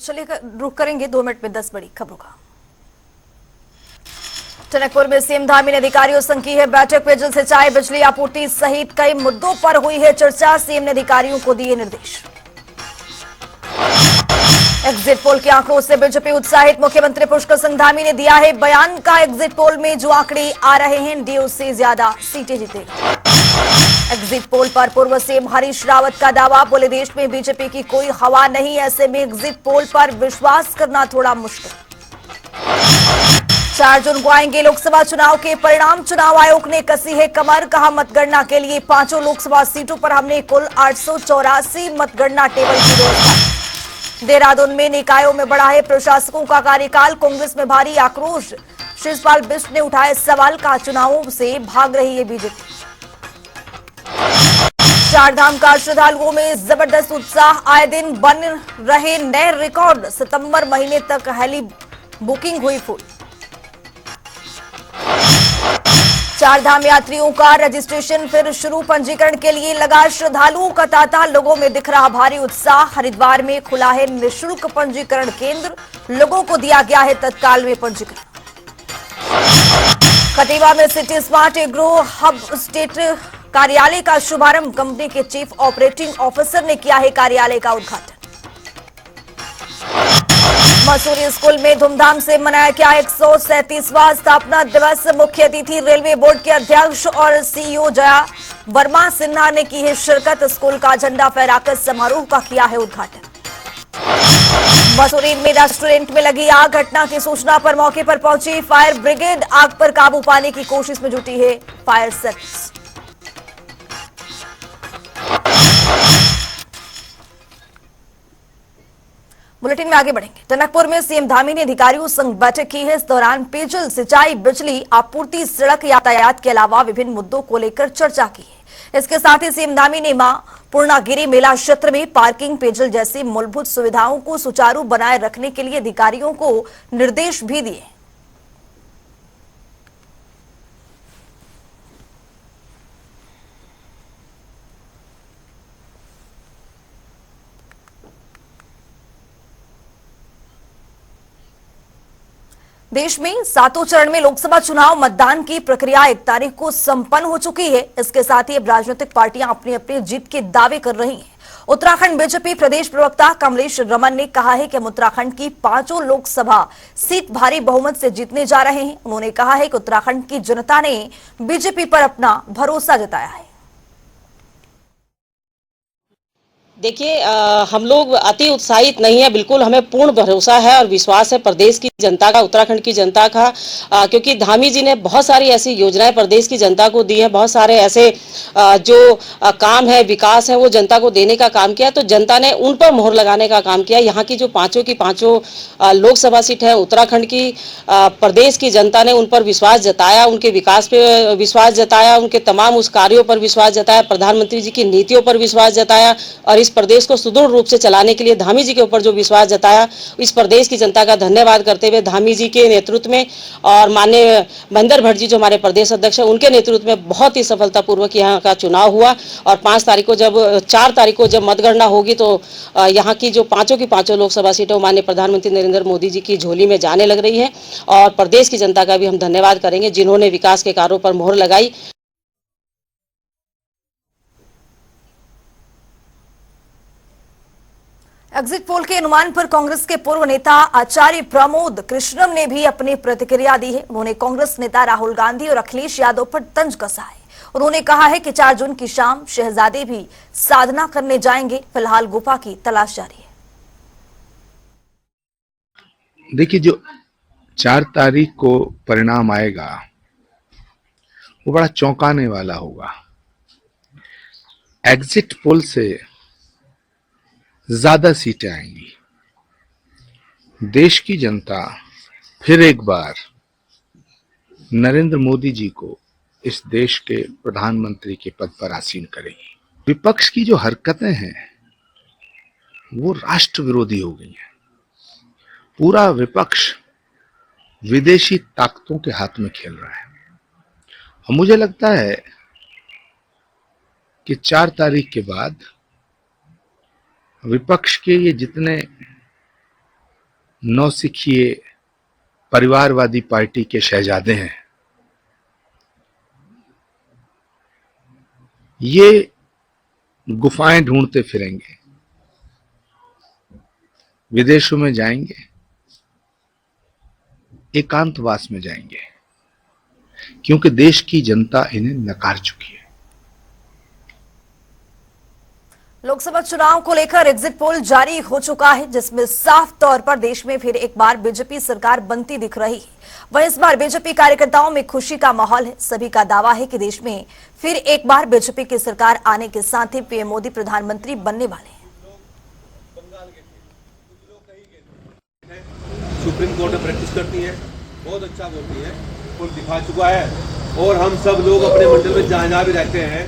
चलिए रुक करेंगे 2 मिनट में 10 बड़ी खबरों का। टनकपुर में सीएम धामी ने अधिकारियों संग की है बैठक। पेयजल सिंचाई बिजली आपूर्ति सहित कई मुद्दों पर हुई है चर्चा। सीएम ने अधिकारियों को दिए निर्देश। एग्जिट पोल के आंकड़ों से बीजेपी उत्साहित। मुख्यमंत्री पुष्कर सिंह धामी ने दिया है बयान का। एग्जिट पोल में जो आंकड़े आ रहे हैं डीओ से ज्यादा सीटें जीतेगा। एग्जिट पोल पर पूर्व सीएम हरीश रावत का दावा। बोले देश में बीजेपी की कोई हवा नहीं, ऐसे में एग्जिट पोल पर विश्वास करना थोड़ा मुश्किल। 4 जून को आएंगे लोकसभा चुनाव के परिणाम। चुनाव आयोग ने कसी है कमर। कहा मतगणना के लिए 5 लोकसभा सीटों पर हमने कुल 884 मतगणना टेबल की व्यवस्था। देहरादून में निकायों में बढ़ा है प्रशासकों का कार्यकाल। कांग्रेस में भारी आक्रोश। शिवपाल बिष्ट ने उठाए सवाल। का चुनावों से भाग रही है बीजेपी। चारधाम का श्रद्धालुओं में जबरदस्त उत्साह। आए दिन बन रहे नए रिकॉर्ड। सितंबर महीने तक हेली बुकिंग हुई फुल। चारधाम यात्रियों का रजिस्ट्रेशन फिर शुरू। पंजीकरण के लिए लगा श्रद्धालुओं का तांता। लोगों में दिख रहा भारी उत्साह। हरिद्वार में खुला है निःशुल्क पंजीकरण केंद्र। लोगों को दिया गया है तत्काल में पंजीकरण। खटीवा में city smart agro hub state कार्यालय का शुभारंभ। कंपनी के चीफ ऑपरेटिंग ऑफिसर ने किया है कार्यालय का उद्घाटन। मसूरी स्कूल में धूमधाम से मनाया गया 137वां स्थापना दिवस। मुख्य अतिथि रेलवे बोर्ड के अध्यक्ष और सीईओ जया वर्मा सिन्हा ने की है शिरकत। स्कूल का झंडा फहराकर समारोह का किया है उद्घाटन। मसूरी में रेस्टोरेंट में लगी आग। घटना की सूचना पर मौके पर पहुंची फायर ब्रिगेड। आग पर काबू पाने की कोशिश में जुटी है फायर सर्विस। बुलेटिन में आगे बढ़ेंगे। टनकपुर में सीएम धामी ने अधिकारियों संग बैठक की है। इस दौरान पेयजल सिंचाई बिजली आपूर्ति सड़क यातायात के अलावा विभिन्न मुद्दों को लेकर चर्चा की है। इसके साथ ही सीएम धामी ने मां पूर्णागिरी मेला क्षेत्र में पार्किंग पेयजल जैसी मूलभूत सुविधाओं को सुचारू बनाए रखने के लिए अधिकारियों को निर्देश भी दिए। देश में 7वें चरण में लोकसभा चुनाव मतदान की प्रक्रिया 1 तारीख को संपन्न हो चुकी है। इसके साथ ही अब राजनीतिक पार्टियां अपनी अपनी जीत के दावे कर रही हैं। उत्तराखंड बीजेपी प्रदेश प्रवक्ता कमलेश रमन ने कहा है कि हम उत्तराखंड की 5 लोकसभा सीट भारी बहुमत से जीतने जा रहे हैं। उन्होंने कहा है कि उत्तराखंड की जनता ने बीजेपी पर अपना भरोसा जताया है। देखिए, हम लोग अति उत्साहित नहीं है, बिल्कुल हमें पूर्ण भरोसा है और विश्वास है प्रदेश की जनता का, उत्तराखंड की जनता का, क्योंकि धामी जी ने बहुत सारी ऐसी योजनाएं प्रदेश की जनता को दी है। बहुत सारे ऐसे जो काम है, विकास है, वो जनता को देने का काम किया। तो जनता ने उन पर मोहर लगाने का काम किया। यहाँ की जो 5 लोकसभा सीट है उत्तराखंड की, प्रदेश की जनता ने उन पर विश्वास जताया, उनके विकास पे विश्वास जताया, उनके तमाम उस कार्यों पर विश्वास जताया, प्रधानमंत्री जी की नीतियों पर विश्वास जताया और इस प्रदेश को सुदृढ़ रूप से चलाने के लिए धामी जी के ऊपर जो विश्वास जताया, इस प्रदेश की जनता का धन्यवाद करते हुए धामी जी के नेतृत्व में और माननीय महेंद्र भट्ट जी जो हमारे प्रदेश अध्यक्ष हैं, उनके नेतृत्व में बहुत ही सफलतापूर्वक यहाँ का चुनाव हुआ। और 4 तारीख को जब मतगणना होगी तो यहाँ की जो 5 लोकसभा सीटें माननीय प्रधानमंत्री नरेंद्र मोदी जी की झोली में जाने लग रही है। और प्रदेश की जनता का भी हम धन्यवाद करेंगे जिन्होंने विकास के कार्यों पर मोहर लगाई। एग्जिट पोल के अनुमान पर कांग्रेस के पूर्व नेता आचार्य प्रमोद कृष्णम ने भी अपनी प्रतिक्रिया दी है। उन्होंने कांग्रेस नेता राहुल गांधी और अखिलेश यादव पर तंज कसा है। उन्होंने कहा है कि 4 जून की शाम शहजादे भी साधना करने जाएंगे। फिलहाल गुफा की तलाश जारी है। देखिए, जो 4 तारीख को परिणाम आएगा वो बड़ा चौंकाने वाला होगा। एग्जिट पोल से ज्यादा सीटें आएंगी। देश की जनता फिर एक बार नरेंद्र मोदी जी को इस देश के प्रधानमंत्री के पद पर आसीन करेगी। विपक्ष की जो हरकतें हैं वो राष्ट्र विरोधी हो गई हैं। पूरा विपक्ष विदेशी ताकतों के हाथ में खेल रहा है। और मुझे लगता है कि 4 तारीख के बाद विपक्ष के ये जितने नौसिखिए परिवारवादी पार्टी के शहजादे हैं। ये गुफाएं ढूंढते फिरेंगे, विदेशों में जाएंगे, एकांतवास में जाएंगे, क्योंकि देश की जनता इन्हें नकार चुकी है। लोकसभा चुनाव को लेकर एग्जिट पोल जारी हो चुका है, जिसमें साफ तौर पर देश में फिर एक बार बीजेपी सरकार बनती दिख रही है। वहीं इस बार बीजेपी कार्यकर्ताओं में खुशी का माहौल है। सभी का दावा है कि देश में फिर एक बार बीजेपी की सरकार आने के साथ ही पीएम मोदी प्रधानमंत्री बनने वाले हैं। सुप्रीम कोर्ट में प्रैक्टिस करती है, बहुत अच्छा बोलती है, कुल दिखा चुका है। और हम सब लोग अपने मंडल में जहाँ भी रहते हैं,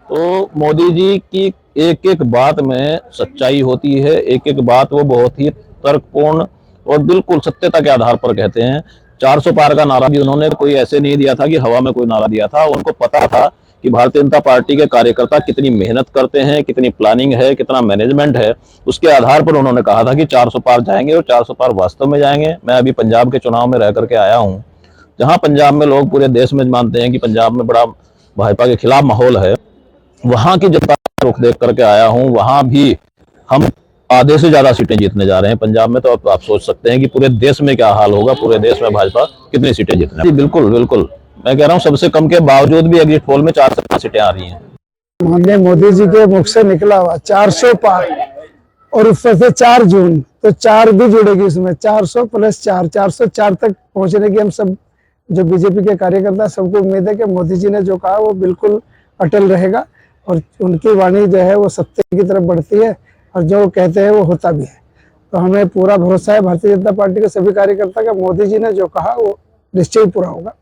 तो मोदी जी की एक एक बात में सच्चाई होती है, एक एक बात वो बहुत ही तर्कपूर्ण और बिल्कुल सत्यता के आधार पर कहते हैं। 400 पार का नारा भी उन्होंने कोई ऐसे नहीं दिया था कि हवा में कोई नारा दिया था। उनको पता था कि भारतीय जनता पार्टी के कार्यकर्ता कितनी मेहनत करते हैं, कितनी प्लानिंग है, कितना मैनेजमेंट है। उसके आधार पर उन्होंने कहा था कि 400 पार जाएंगे और 400 पार वास्तव में जाएंगे। मैं अभी पंजाब के चुनाव में रह करके आया हूँ, जहाँ पंजाब में लोग पूरे देश में मानते हैं कि पंजाब में बड़ा भाजपा के खिलाफ माहौल है। वहां की जनता का रुख देख करके आया हूं, वहां भी हम आधे से ज्यादा सीटें जीतने जा रहे हैं पंजाब में। तो आप सोच सकते हैं कि पूरे देश में क्या हाल होगा, पूरे देश में भाजपा कितनी सीटें जीतने। बिल्कुल बिल्कुल, मैं कह रहा हूं सबसे कम के बावजूद भी एग्जिट पोल में 4 से 5 सीटें आ रही हैं। माननीय मोदी जी के मुख से निकला हुआ 400 पार और ऊपर से 4 जून, तो 4 भी जुड़ेगी उसमें। 400 प्लस 4, 404 तक पहुंचने की हम सब जो बीजेपी के कार्यकर्ता सबको उम्मीद है कि मोदी जी ने जो कहा वो बिल्कुल अटल रहेगा और उनकी वाणी जो है वो सत्य की तरफ बढ़ती है और जो कहते हैं वो होता भी है। तो हमें पूरा भरोसा है भारतीय जनता पार्टी के सभी कार्यकर्ता का, मोदी जी ने जो कहा वो निश्चय पूरा होगा।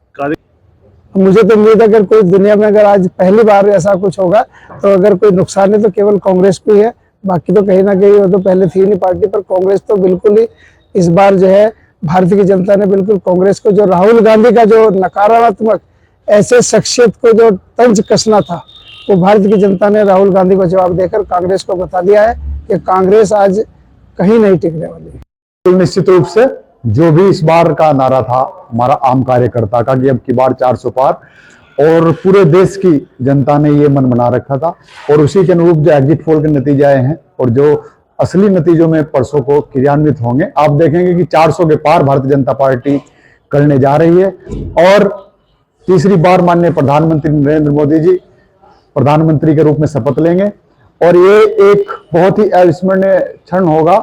मुझे तो उम्मीद है अगर कोई दुनिया में अगर आज पहली बार ऐसा कुछ होगा तो अगर कोई नुकसान है तो केवल कांग्रेस को ही है। बाकी तो कहीं ना कहीं वो तो पहले थी नहीं पार्टी, पर कांग्रेस तो बिल्कुल ही इस बार जो है भारतीय की जनता ने बिल्कुल कांग्रेस को, जो राहुल गांधी का जो नकारात्मक ऐसे शख्सियत को जो तंज कसना था, वो भारत की जनता ने राहुल गांधी को जवाब देकर कांग्रेस को बता दिया है कि कांग्रेस आज कहीं नहीं टिकने वाली है। निश्चित रूप से जो भी इस बार का नारा था हमारा आम कार्यकर्ता का कि अब की बार 400 पार, और पूरे देश की जनता ने ये मन बना रखा था और उसी के अनुरूप जो एग्जिट पोल के नतीजे आए हैं और जो असली नतीजों में परसों को क्रियान्वित होंगे, आप देखेंगे कि 400 के पार भारतीय जनता पार्टी करने जा रही है। और तीसरी बार माननीय प्रधानमंत्री नरेंद्र मोदी जी प्रधानमंत्री के रूप में शपथ लेंगे और ये एक बहुत ही अविस्मरणीय क्षण होगा,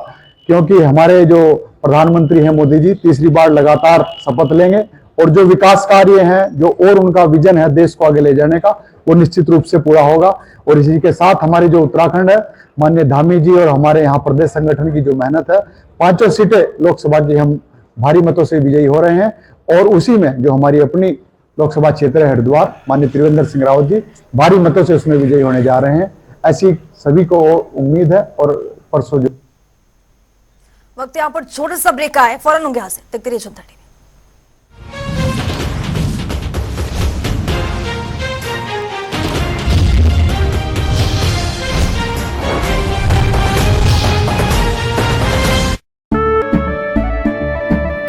क्योंकि हमारे जो प्रधानमंत्री हैं मोदी जी तीसरी बार लगातार शपथ लेंगे और जो विकास कार्य हैं, जो और उनका विजन है देश को आगे ले जाने का, वो निश्चित रूप से पूरा होगा। और इसी के साथ हमारी जो उत्तराखंड है, माननीय धामी जी और हमारे यहाँ प्रदेश संगठन की जो मेहनत है, 5 सीटें लोकसभा की हम भारी मतों से विजयी हो रहे हैं। और उसी में जो हमारी अपनी लोकसभा क्षेत्र है हरिद्वार, माननीय त्रिवेंद्र सिंह रावत जी भारी मतों से उसमें विजयी होने जा रहे हैं। ऐसी सभी को उम्मीद है। और परसों जो वक्त यहाँ पर छोटा सा ब्रेक का है, फौरन होंगे यहाँ से। देखते रहिए जनता टीवी।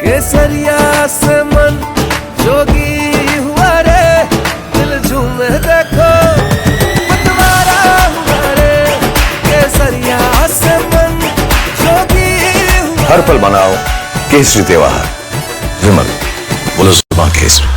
केसरिया से मन जोगी हुआ रे, दिल झूमे देखो पतवारा हुआ रे। केसरिया से मन जोगी हुआ। हर पल मनाओ केसरी त्योहार। विमल बोलो सुबह केसरी।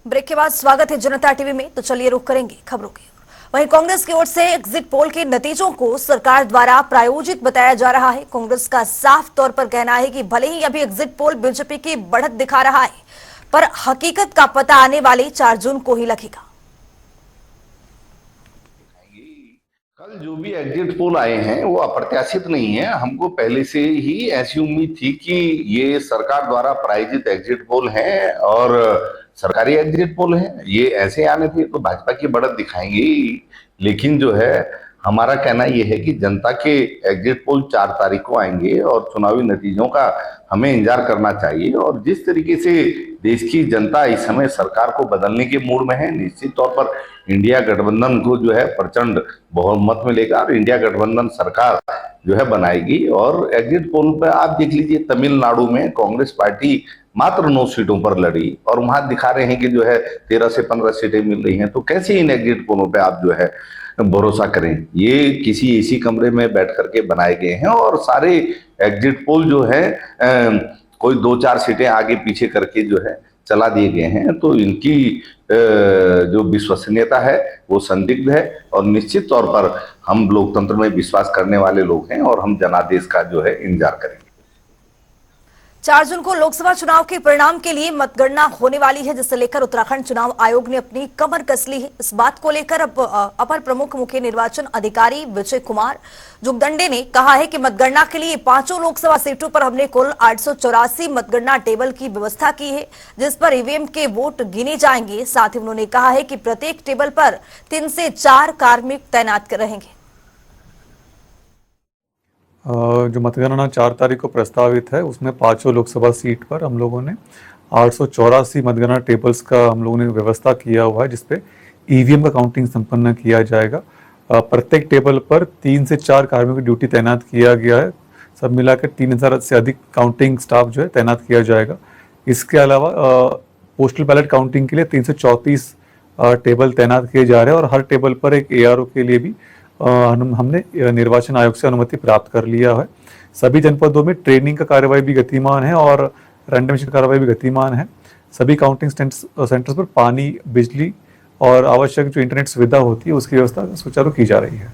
ब्रेक के बाद स्वागत है जनता टीवी में। तो चलिए रुख करेंगे खबरों की ओर। वहीं कांग्रेस की ओर से एग्जिट पोल के नतीजों को सरकार द्वारा प्रायोजित बताया जा रहा है। कांग्रेस का साफ तौर पर कहना है कि भले ही अभी एग्जिट पोल बीजेपी की बढ़त दिखा रहा है, पर हकीकत का पता आने वाले 4 जून को ही लगेगा। कल जो भी एग्जिट पोल आए हैं वो अप्रत्याशित नहीं है। हमको पहले से ही ऐसी उम्मीद थी कि ये सरकार द्वारा प्रायोजित एग्जिट पोल हैं और सरकारी एग्जिट पोल हैं। ये ऐसे आने थे तो भाजपा की बढ़त दिखाएंगे, लेकिन जो है हमारा कहना यह है कि जनता के एग्जिट पोल 4 तारीख को आएंगे और चुनावी नतीजों का हमें इंतजार करना चाहिए। और जिस तरीके से देश की जनता इस समय सरकार को बदलने के मूड में है, निश्चित तौर पर इंडिया गठबंधन को जो है प्रचंड बहुमत मिलेगा और इंडिया गठबंधन सरकार जो है बनाएगी। और एग्जिट पोल पर आप देख लीजिए, तमिलनाडु में कांग्रेस पार्टी मात्र 9 सीटों पर लड़ी और वहां दिखा रहे हैं कि जो है 13 से 15 सीटें मिल रही हैं। तो कैसे इन एग्जिट पोलों पे आप जो है भरोसा करें? ये किसी एसी कमरे में बैठ करके बनाए गए हैं और सारे एग्जिट पोल जो है कोई 2-4 सीटें आगे पीछे करके जो है चला दिए गए हैं। तो इनकी जो विश्वसनीयता है वो संदिग्ध है और निश्चित तौर पर हम लोकतंत्र में विश्वास करने वाले लोग हैं और हम जनादेश का जो है इंतजार करेंगे। 4 जून को लोकसभा चुनाव के परिणाम के लिए मतगणना होने वाली है, जिसे लेकर उत्तराखंड चुनाव आयोग ने अपनी कमर कस ली है। इस बात को लेकर अब अपर प्रमुख मुख्य निर्वाचन अधिकारी विजय कुमार जुगदंडे ने कहा है कि मतगणना के लिए 5 लोकसभा सीटों पर हमने कुल 884 मतगणना टेबल की व्यवस्था की है, जिस पर ईवीएम के वोट गिने जाएंगे। साथ ही उन्होंने कहा है कि प्रत्येक टेबल पर 3 से 4 कार्मिक तैनात रहेंगे। जो मतगणना 4 तारीख को प्रस्तावित है उसमें 5 लोकसभा सीट पर हम लोगों ने 884 मतगणना टेबल्स का हम लोगों ने व्यवस्था किया हुआ है, जिसपे ईवीएम का काउंटिंग संपन्न किया जाएगा। प्रत्येक टेबल पर 3 से 4 कार्मिकों की ड्यूटी तैनात किया गया है। सब मिलाकर 3000 से अधिक काउंटिंग स्टाफ जो है तैनात किया जाएगा। इसके अलावा पोस्टल बैलेट काउंटिंग के लिए 334 टेबल तैनात किए जा रहे हैं और हर टेबल पर एक ARO के लिए भी हमने निर्वाचन आयोग से अनुमति प्राप्त कर लिया है। सभी जनपदों में ट्रेनिंग का कार्यवाही भी गतिमान है और रैंडमाइजेशन का कार्यवाही भी गतिमान है। सभी काउंटिंग सेंटर्स पर पानी, बिजली और आवश्यक जो इंटरनेट सुविधा होती है उसकी व्यवस्था सुचारू की जा रही है।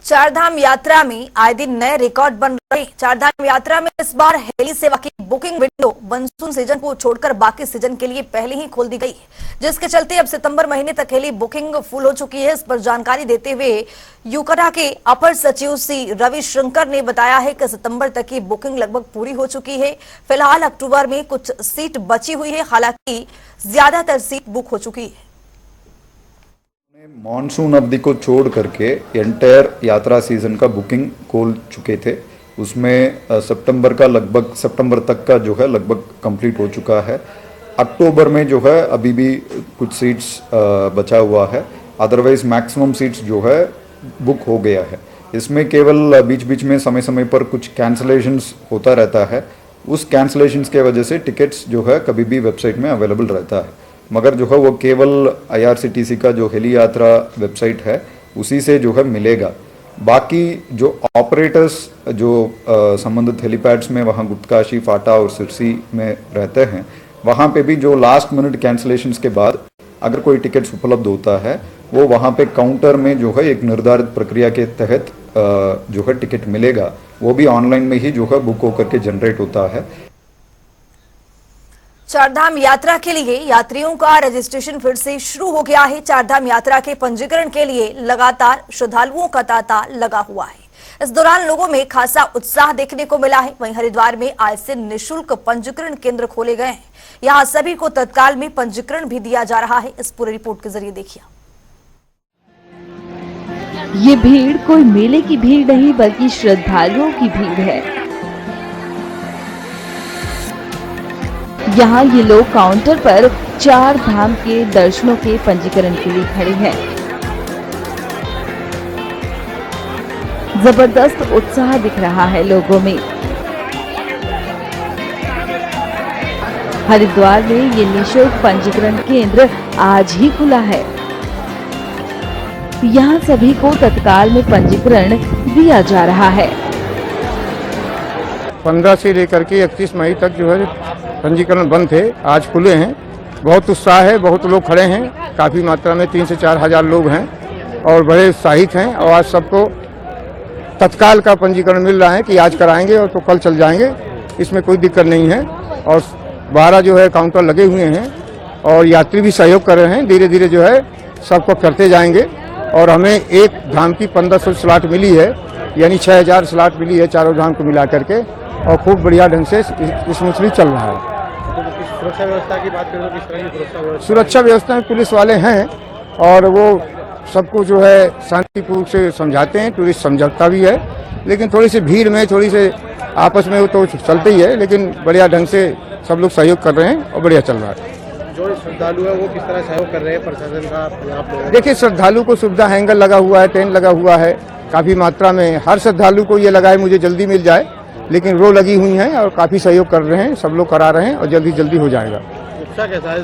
चारधाम यात्रा में आए दिन नए रिकॉर्ड बन रहे। चारधाम यात्रा में इस बार हेली सेवा की बुकिंग विंडो मानसून सीजन को छोड़कर बाकी सीजन के लिए पहले ही खोल दी गई है, जिसके चलते अब सितंबर महीने तक हेली बुकिंग फुल हो चुकी है। इस पर जानकारी देते हुए यूकरा के अपर सचिव सी रविशंकर ने बताया है कि सितंबर तक की बुकिंग लगभग पूरी हो चुकी है। फिलहाल अक्टूबर में कुछ सीट बची हुई है, हालांकि ज्यादातर सीट बुक हो चुकी है। मानसून अवधि को छोड़ करके एंटायर यात्रा सीजन का बुकिंग खोल चुके थे। उसमें सितंबर तक का जो है लगभग कंप्लीट हो चुका है। अक्टूबर में जो है अभी भी कुछ सीट्स बचा हुआ है, अदरवाइज मैक्सिमम सीट्स जो है बुक हो गया है। इसमें केवल बीच बीच में समय समय पर कुछ कैंसलेशंस होता रहता है। उस कैंसलेशंस के वजह से टिकट्स जो है कभी भी वेबसाइट में अवेलेबल रहता है, मगर जो है वो केवल IRCTC का जो हेली यात्रा वेबसाइट है उसी से जो है मिलेगा। बाकी जो ऑपरेटर्स जो संबंधित हेलीपैड्स में वहाँ गुप्तकाशी, फाटा और सिरसी में रहते हैं, वहाँ पे भी जो लास्ट मिनट कैंसलेशंस के बाद अगर कोई टिकट्स उपलब्ध होता है वो वहाँ पे काउंटर में जो है एक निर्धारित प्रक्रिया के तहत जो है टिकट मिलेगा। वो भी ऑनलाइन में ही जो है बुक होकर के जनरेट होता है। चारधाम यात्रा के लिए यात्रियों का रजिस्ट्रेशन फिर से शुरू हो गया है। चारधाम यात्रा के पंजीकरण के लिए लगातार श्रद्धालुओं का तांता लगा हुआ है। इस दौरान लोगों में खासा उत्साह देखने को मिला है। वहीं हरिद्वार में आज से निःशुल्क पंजीकरण केंद्र खोले गए हैं। यहां सभी को तत्काल में पंजीकरण भी दिया जा रहा है। इस पूरी रिपोर्ट के जरिए देखिए। ये भीड़ कोई मेले की भीड़ नहीं बल्कि श्रद्धालुओं की भीड़ है। यहाँ ये लोग काउंटर पर 4 धाम के दर्शनों के पंजीकरण के लिए खड़े हैं। जबरदस्त उत्साह दिख रहा है लोगों में। हरिद्वार में ये निःशुल्क पंजीकरण केंद्र आज ही खुला है। यहाँ सभी को तत्काल में पंजीकरण दिया जा रहा है। 15 से लेकर के 31 मई तक जो है पंजीकरण बंद थे, आज खुले हैं। बहुत उत्साह है, बहुत लोग खड़े हैं, काफ़ी मात्रा में 3 से 4 हज़ार लोग हैं और बड़े उत्साहित हैं। और आज सबको तत्काल का पंजीकरण मिल रहा है कि आज कराएंगे और तो कल चल जाएंगे, इसमें कोई दिक्कत नहीं है। और 12 जो है काउंटर लगे हुए हैं और यात्री भी सहयोग कर रहे हैं। धीरे धीरे जो है सबको करते जाएंगे और हमें एक धाम की 1500 स्लॉट मिली है, यानी 6000 स्लॉट मिली है चारों धाम को मिला करके, और खूब बढ़िया ढंग से स्मूथली चल रहा है। सुरक्षा व्यवस्था की बात करें तो किस तरह की सुरक्षा व्यवस्था में पुलिस वाले हैं और वो सबको जो है शांतिपूर्वक से समझाते हैं, टूरिस्ट समझौता भी है, लेकिन थोड़ी सी भीड़ में थोड़ी से आपस में वो तो चलते ही है, लेकिन बढ़िया ढंग से सब लोग सहयोग कर रहे हैं और बढ़िया चल रहा है। जो श्रद्धालु है वो किस तरह सहयोग कर रहे हैं प्रशासन का आप लोग? देखिए, श्रद्धालु को सुविधा हैंगर लगा हुआ है, टेंट लगा हुआ है काफ़ी मात्रा में। हर श्रद्धालु को ये लगा है मुझे जल्दी मिल जाए, लेकिन रो लगी हुई हैं और काफ़ी सहयोग कर रहे हैं, सब लोग करा रहे हैं और जल्दी हो जाएगा। उत्साह कैसा है?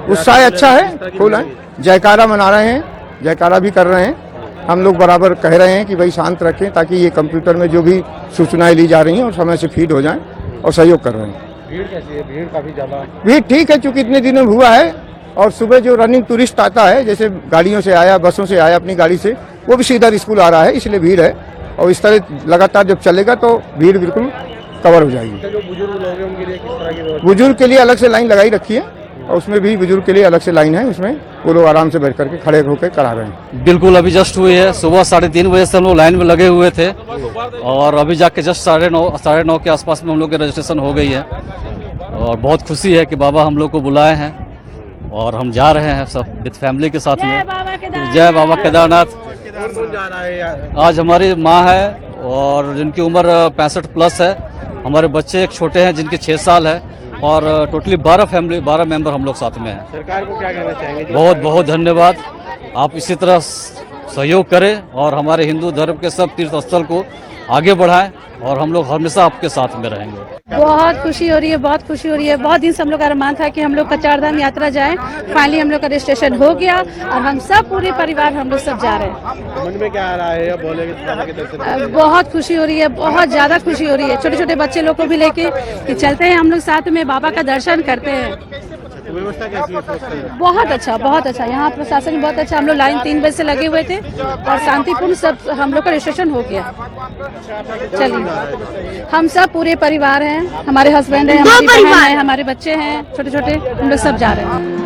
उत्साह अच्छा है, फुल है, जयकारा मना रहे हैं, जयकारा भी कर रहे हैं। हम लोग बराबर कह रहे हैं कि भाई शांत रखें ताकि ये कंप्यूटर में जो भी सूचनाएं ली जा रही हैं और समय से फीड हो जाएं, और सहयोग कर रहे हैं। भीड़ कैसी है? भीड़ काफी ज्यादा? भीड़ ठीक है, चूंकि इतने दिनों में हुआ है, और सुबह जो रनिंग टूरिस्ट आता है, जैसे गाड़ियों से आया, बसों से आया अपनी गाड़ी से, वो भी सीधा स्कूल आ रहा है, इसलिए भीड़ है। और इस तरह लगातार जब चलेगा तो भीड़ बिल्कुल कवर हो जाएगी। जो बुजुर्ग लोग हैं उनके लिए किस तरह की व्यवस्था? बुजुर्ग के लिए अलग से लाइन लगाई रखी है, और उसमें भी बुजुर्ग के लिए अलग से लाइन है, उसमें वो लोग आराम से बैठ करके खड़े होकर करा रहे हैं। बिल्कुल अभी जस्ट हुई है, सुबह 3:30 बजे से हम लोग लाइन में लगे हुए थे, और अभी जाके जस्ट 9:30 के आसपास में हम लोग की रजिस्ट्रेशन हो गई है। और बहुत खुशी है कि बाबा हम लोग को बुलाए हैं और हम जा रहे हैं सब विद फैमिली के साथ में। जय बाबा केदारनाथ। कौन जा रहा है? आज हमारी माँ है और जिनकी उम्र 65 प्लस है, हमारे बच्चे एक छोटे हैं जिनके 6 साल है, और टोटली 12 मेंबर हम लोग साथ में हैं। सरकार को क्या कहना चाहेंगे? बहुत बहुत धन्यवाद, आप इसी तरह सहयोग करें और हमारे हिंदू धर्म के सब तीर्थ स्थल को आगे बढ़ाएं, और हम लोग हमेशा आपके साथ में रहेंगे। बहुत खुशी हो रही है, बहुत खुशी हो रही है। बहुत दिन से हम लोग का अरमान था कि हम लोग का 4 धाम यात्रा जाएं, फाइनली हम लोग का रजिस्ट्रेशन हो गया और हम सब पूरे परिवार हम लोग सब जा रहे हैं। मन में क्या आ रहा है? बोले के दर्शन? बहुत खुशी हो रही है, बहुत ज्यादा खुशी हो रही है। छोटे छोटे बच्चे लोग को भी लेके कि चलते हैं हम लोग साथ में, बाबा का दर्शन करते हैं। व्यवस्था कैसी है? बहुत अच्छा। यहाँ प्रशासन बहुत अच्छा। हम लोग लाइन 3 बजे से लगे हुए थे और शांतिपूर्ण सब हम लोग का रजिस्ट्रेशन हो गया। चलिए, हम सब पूरे परिवार हैं, हमारे हस्बैंड हैं, हमारी बहन है, हमारे बच्चे हैं छोटे छोटे, हम लोग सब जा रहे हैं।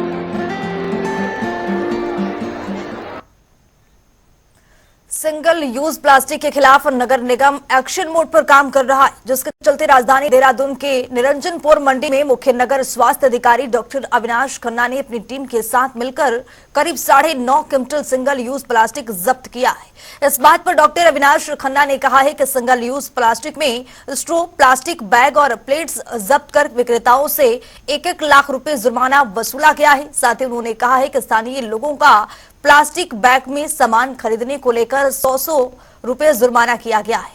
सिंगल यूज प्लास्टिक के खिलाफ नगर निगम एक्शन मोड पर काम कर रहा है, जिसके चलते राजधानी देहरादून के निरंजनपुर मंडी में मुख्य नगर स्वास्थ्य अधिकारी डॉक्टर अविनाश खन्ना ने अपनी टीम के साथ मिलकर करीब 9.5 क्विंटल सिंगल यूज प्लास्टिक जब्त किया है। इस बात पर डॉक्टर अविनाश खन्ना ने कहा है कि सिंगल यूज प्लास्टिक में स्ट्रॉ, प्लास्टिक बैग और प्लेट्स जब्त कर विक्रेताओं से 1-1 लाख रुपए जुर्माना वसूला गया है। साथ ही उन्होंने कहा है कि स्थानीय लोगों का प्लास्टिक बैग में सामान खरीदने को लेकर 100 रुपए जुर्माना किया गया है।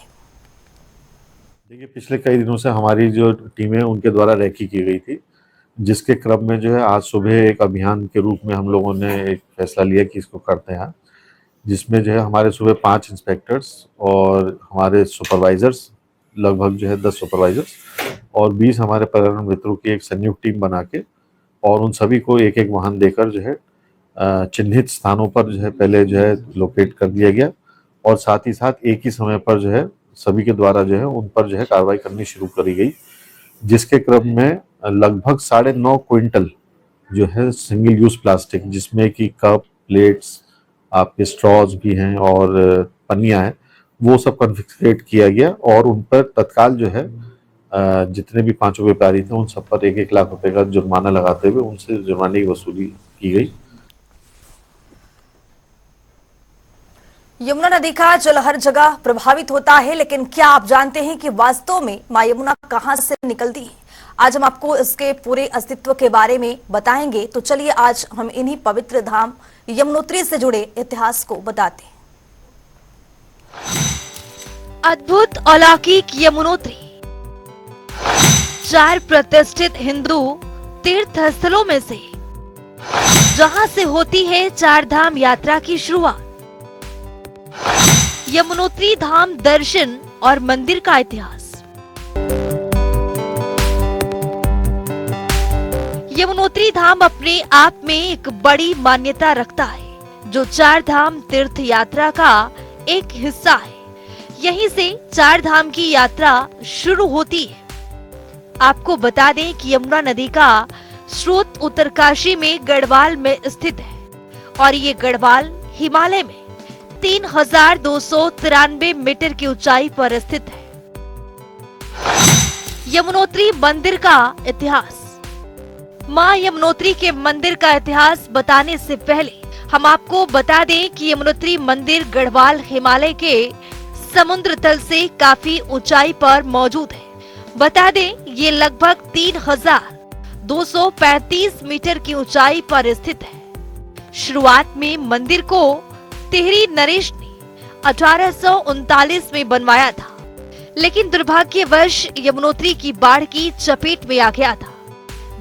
देखिए, पिछले कई दिनों से हमारी जो टीम है उनके द्वारा रेकी की गई थी, जिसके क्रम में जो है आज सुबह एक अभियान के रूप में हम लोगों ने एक फैसला लिया कि इसको करते हैं, जिसमें जो है हमारे सुबह 5 इंस्पेक्टर्स और हमारे सुपरवाइजर्स, लगभग जो है 10 सुपरवाइजर्स और 20 हमारे पर्यावरण मित्रों की एक संयुक्त टीम बना के, और उन सभी को एक वाहन देकर जो है चिन्हित स्थानों पर जो है पहले जो है लोकेट कर दिया गया, और साथ ही साथ एक ही समय पर जो है सभी के द्वारा जो है उन पर जो है कार्रवाई करनी शुरू करी गई, जिसके क्रम में लगभग 9.5 क्विंटल जो है सिंगल यूज प्लास्टिक, जिसमें कि कप, प्लेट्स, आपके स्ट्रॉज भी हैं और पन्नियां हैं, वो सब कॉन्फिस्केट किया गया, और उन पर तत्काल जो है जितने भी 5 व्यापारी थे उन सब पर 1-1 लाख रुपए का जुर्माना लगाते हुए उनसे जुर्माने की वसूली की गई। यमुना नदी का जल हर जगह प्रभावित होता है, लेकिन क्या आप जानते हैं कि वास्तव में मां यमुना कहां से निकलती है? आज हम आपको इसके पूरे अस्तित्व के बारे में बताएंगे। तो चलिए आज हम इन्हीं पवित्र धाम यमुनोत्री से जुड़े इतिहास को बताते हैं। अद्भुत अलौकिक यमुनोत्री 4 प्रतिष्ठित हिंदू तीर्थ स्थलों में से, जहां से होती है 4 धाम यात्रा की शुरुआत। यमुनोत्री धाम दर्शन और मंदिर का इतिहास। यमुनोत्री धाम अपने आप में एक बड़ी मान्यता रखता है, जो 4 धाम तीर्थ यात्रा का एक हिस्सा है। यहीं से 4 धाम की यात्रा शुरू होती है। आपको बता दें कि यमुना नदी का स्रोत उत्तरकाशी में गढ़वाल में स्थित है, और ये गढ़वाल हिमालय में 3293 मीटर की ऊंचाई पर स्थित है। यमुनोत्री मंदिर का इतिहास। मां यमुनोत्री के मंदिर का इतिहास बताने से पहले हम आपको बता दें कि यमुनोत्री मंदिर गढ़वाल हिमालय के समुद्र तल से काफी ऊंचाई पर मौजूद है। बता दें ये लगभग 3235 मीटर की ऊंचाई पर स्थित है। शुरुआत में मंदिर को टिहरी नरेश ने 1839 में बनवाया था, लेकिन दुर्भाग्यवश यमुनोत्री की बाढ़ की चपेट में आ गया था,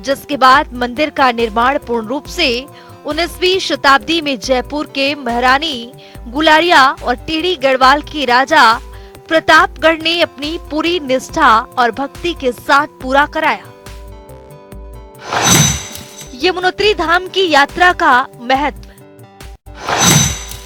जिसके बाद मंदिर का निर्माण पूर्ण रूप से 19वीं शताब्दी में जयपुर के महारानी गुलारिया और टिहरी गढ़वाल के राजा प्रतापगढ़ ने अपनी पूरी निष्ठा और भक्ति के साथ पूरा कराया। यमुनोत्री धाम की यात्रा का महत्व।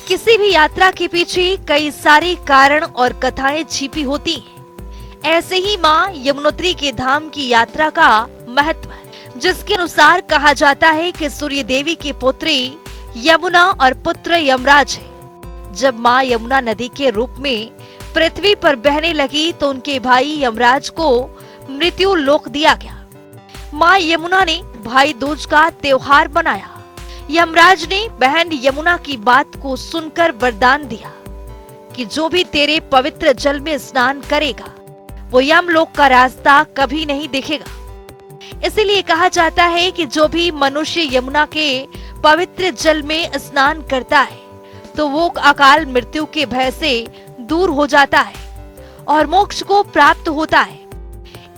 किसी भी यात्रा के पीछे कई सारे कारण और कथाएं छिपी होती हैं। ऐसे ही मां यमुनोत्री के धाम की यात्रा का महत्व है, जिसके अनुसार कहा जाता है कि सूर्य देवी की पुत्री यमुना और पुत्र यमराज है। जब मां यमुना नदी के रूप में पृथ्वी पर बहने लगी तो उनके भाई यमराज को मृत्यु लोक दिया गया। मां यमुना ने भाई दूज का त्योहार मनाया। यमराज ने बहन यमुना की बात को सुनकर वरदान दिया कि जो भी तेरे पवित्र जल में स्नान करेगा वो यमलोक का रास्ता कभी नहीं देखेगा। इसीलिए कहा जाता है कि जो भी मनुष्य यमुना के पवित्र जल में स्नान करता है तो वो अकाल मृत्यु के भय से दूर हो जाता है और मोक्ष को प्राप्त होता है।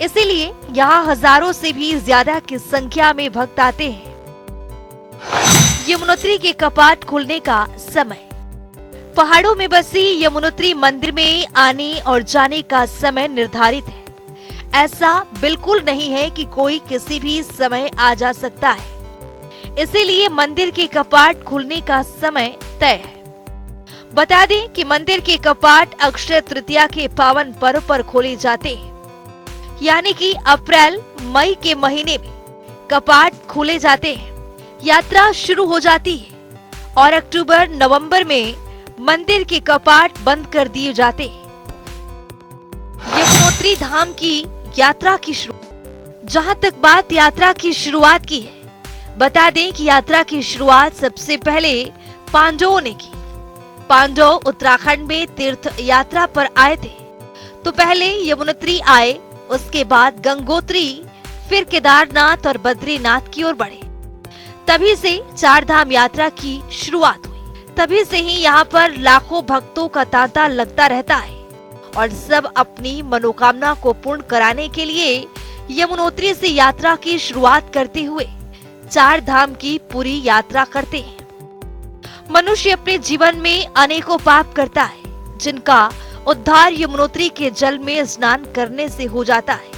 इसीलिए यहाँ हजारों से भी ज्यादा की संख्या में भक्त आते हैं। यमुनोत्री के कपाट खुलने का समय। पहाड़ों में बसी यमुनोत्री मंदिर में आने और जाने का समय निर्धारित है। ऐसा बिल्कुल नहीं है कि कोई किसी भी समय आ जा सकता है। इसीलिए मंदिर के कपाट खुलने का समय तय है। बता दें कि मंदिर के कपाट अक्षय तृतीया के पावन पर्व पर खोले जाते हैं, यानी कि अप्रैल मई के महीने में कपाट खोले जाते हैं। यात्रा शुरू हो जाती है और अक्टूबर नवंबर में मंदिर के कपाट बंद कर दिए जाते हैं। यमुनोत्री धाम की यात्रा की शुरुआत। जहां तक बात यात्रा की शुरुआत की है, बता दें कि यात्रा की शुरुआत सबसे पहले पांडवों ने की। पांडव उत्तराखंड में तीर्थ यात्रा पर आए थे, तो पहले यमुनोत्री आए, उसके बाद गंगोत्री, फिर केदारनाथ और बद्रीनाथ की ओर बढ़े। तभी से चार धाम यात्रा की शुरुआत हुई। तभी से ही यहाँ पर लाखों भक्तों का तांता लगता रहता है और सब अपनी मनोकामना को पूर्ण कराने के लिए यमुनोत्री से यात्रा की शुरुआत करते हुए चार धाम की पूरी यात्रा करते हैं। मनुष्य अपने जीवन में अनेकों पाप करता है, जिनका उद्धार यमुनोत्री के जल में स्नान करने से हो जाता है।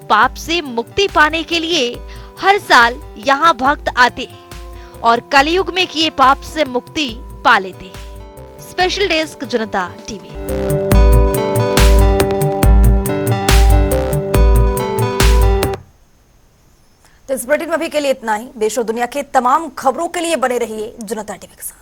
पाप से मुक्ति पाने के लिए हर साल यहाँ भक्त आते हैं और कलयुग में किए पाप से मुक्ति पा लेते हैं। स्पेशल डेस्क जनता टीवी। तो इस बुलेटिन में अभी के लिए इतना ही। देश और दुनिया के तमाम खबरों के लिए बने रहिए जनता टीवी के साथ।